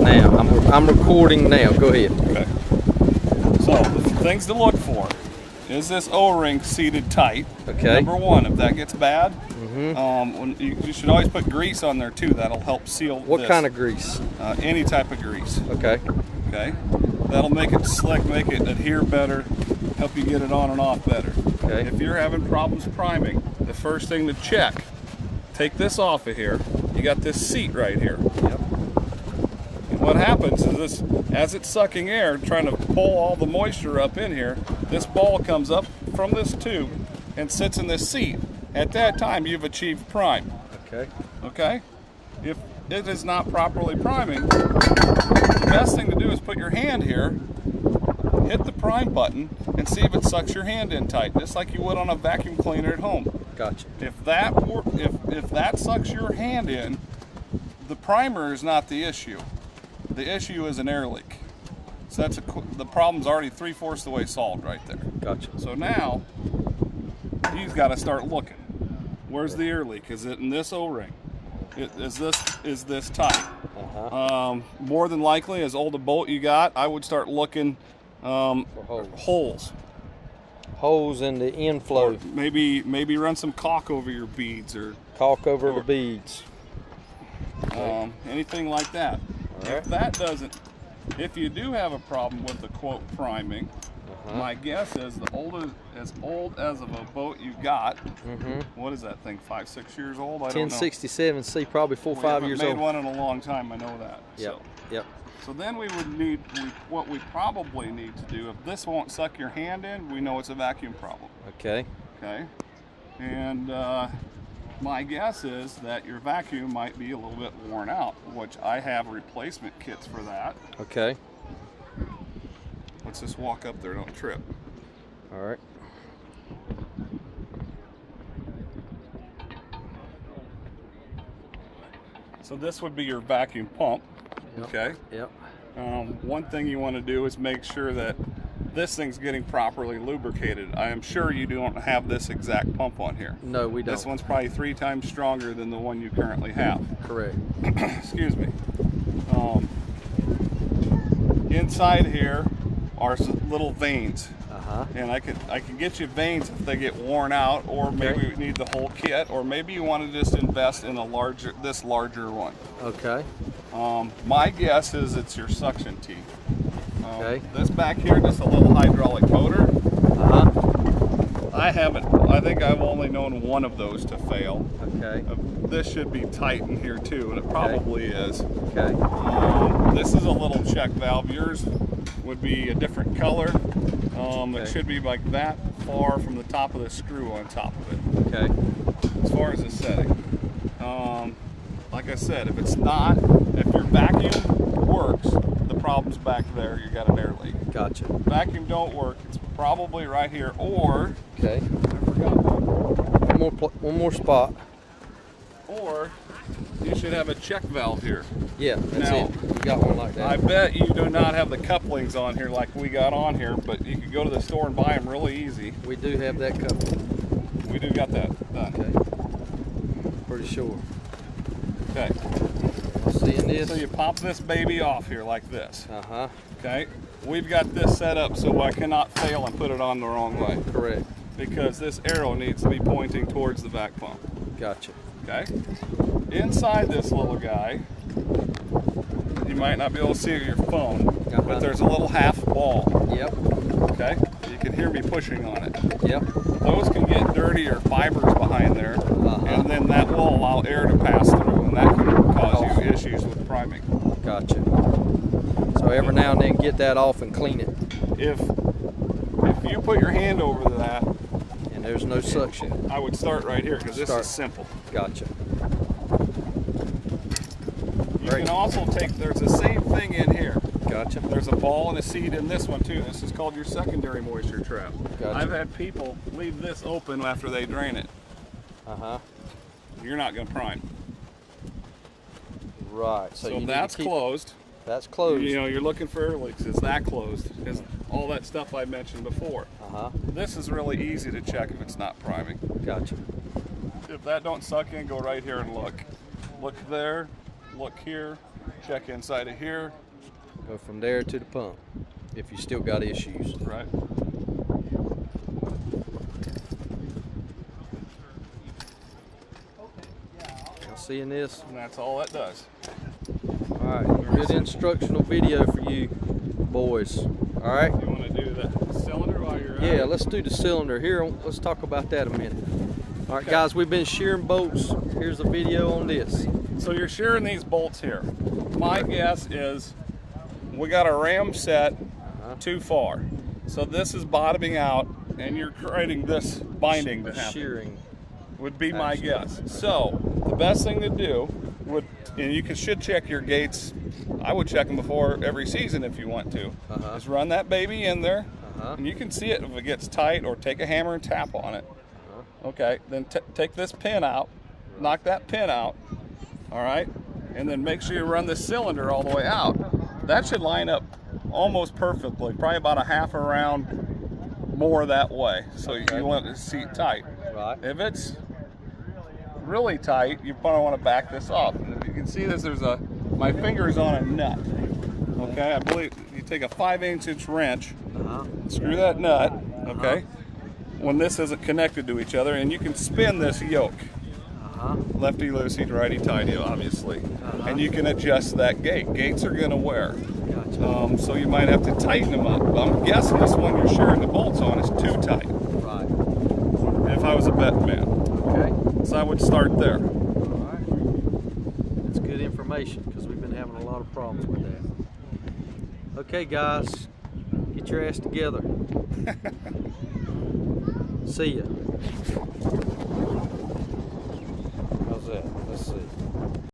now. I'm recording now. Go ahead. Okay. So the things to look for is this O-ring seated tight. Okay. Number one, if that gets bad, you should always put grease on there too. That'll help seal. What kind of grease? Any type of grease. Okay. Okay. That'll make it slick, make it adhere better, help you get it on and off better. Okay. If you're having problems priming, the first thing to check, take this off of here. You got this seat right here. Yep. And what happens is this, as it's sucking air, trying to pull all the moisture up in here, this ball comes up from this tube and sits in this seat. At that time, you've achieved prime. Okay. Okay? If it is not properly priming, the best thing to do is put your hand here, hit the prime button, and see if it sucks your hand in tight, just like you would on a vacuum cleaner at home. Gotcha. If that sucks your hand in, the primer is not the issue. The issue is an air leak. So the problem's already 3/4 the way solved right there. Gotcha. So now you've got to start looking. Where's the air leak? Is it in this O-ring? Is this tight? More than likely, as old a bolt you got, I would start looking For holes. Holes in the inflow. Or maybe run some caulk over your beads or Caulk over the beads. anything like that. All right. If that doesn't, if you do have a problem with the quote priming, my guess is as old as of a boat you got. What is that thing? 5-6 years old? I don't know. 1067C, probably 4-5 years old. Made one in a long time. I know that. Yep. Yep. So then what we probably need to do, if this won't suck your hand in, we know it's a vacuum problem. Okay. Okay. And my guess is that your vacuum might be a little bit worn out, which I have replacement kits for that. Okay. Let's just walk up there, don't trip. All right. So this would be your vacuum pump. Yep. Okay. Yep. One thing you want to do is make sure that this thing's getting properly lubricated. I am sure you don't have this exact pump on here. No, we don't. This one's probably 3 times stronger than the one you currently have. Correct. Excuse me. Inside here are some little veins. And I can get you veins if they get worn out, or maybe we need the whole kit, or maybe you want to just invest in this larger one. Okay. My guess is it's your suction teeth. Okay. This back here, just a little hydraulic motor. I think I've only known one of those to fail. Okay. This should be tight in here too, and it probably is. Okay. This is a little check valve. Yours would be a different color. It should be like that far from the top of the screw on top of it. Okay. As far as the setting. Like I said, if your vacuum works, the problem's back there, you got an air leak. Gotcha. Vacuum don't work, it's probably right here, or Okay. I forgot one. One more spot. Or you should have a check valve here. Yeah, that's Now, it. We got one like that. I bet you do not have the couplings on here like we got on here, but you could go to the store and buy them really easy. We do have that covered. We do got that done. Okay. Pretty sure. Okay. Seeing this? So you pop this baby off here like this. Okay. We've got this set up so I cannot fail and put it on the wrong way. Correct. Because this arrow needs to be pointing towards the vac pump. Gotcha. Okay. Inside this little guy, you might not be able to see it with your phone, but there's a little half ball. Yep. Okay. You can hear me pushing on it. Yep. Those can get dirty or fibers behind there, and then that will allow air to pass through, and that can cause you issues with priming. Gotcha. So every now and then get that off and clean it. If you put your hand over that, and there's no suction, I would start right here because this is simple. Gotcha. You can also there's the same thing in here. Gotcha. There's a ball and a seed in this one too. This is called your secondary moisture trap. Gotcha. I've had people leave this open after they drain it. You're not going to prime. Right. So that's closed. That's closed. You know, you're looking for air leaks. Is that closed? Is all that stuff I mentioned before. This is really easy to check if it's not priming. Gotcha. If that don't suck in, go right here and look. Look there, look here, check inside of here. Go from there to the pump if you still got issues. Right. Y'all seeing this? And that's all that does. All right, good instructional video for you boys. All right. You want to do the cylinder while you're at Yeah, it? let's do the cylinder here. Let's talk about that a minute. All right, Okay. guys, we've been shearing bolts. Here's a video on this. So you're shearing these bolts here. My guess is we got a ram set too far. So this is bottoming out and you're creating this binding to happen. Shearing. Would be my guess. So the best thing to do would, and you should check your gates. I would check them before every season if you want to. Just run that baby in there, and you can see it if it gets tight, or take a hammer and tap on it. Okay, then take this pin out, knock that pin out, all right, and then make sure you run this cylinder all the way out. That should line up almost perfectly, probably about a half a round more that way. So you want the seat tight. Right. If it's really tight, you probably want to back this up. And if you can see this, my finger is on a nut. Okay, I believe you take a 5/8" wrench, screw that nut, okay, when this isn't connected to each other, and you can spin this yoke. Lefty loosey, righty tighty, obviously. And you can adjust that gate. Gates are going to wear. Gotcha. So you might have to tighten them up. I'm guessing this one you're shearing the bolts on is too tight. Right. If I was a betting man. Okay. So I would start there. All right. That's good information because we've been having a lot of problems with that. Okay, guys, get your ass together. See ya. How's that? Let's see.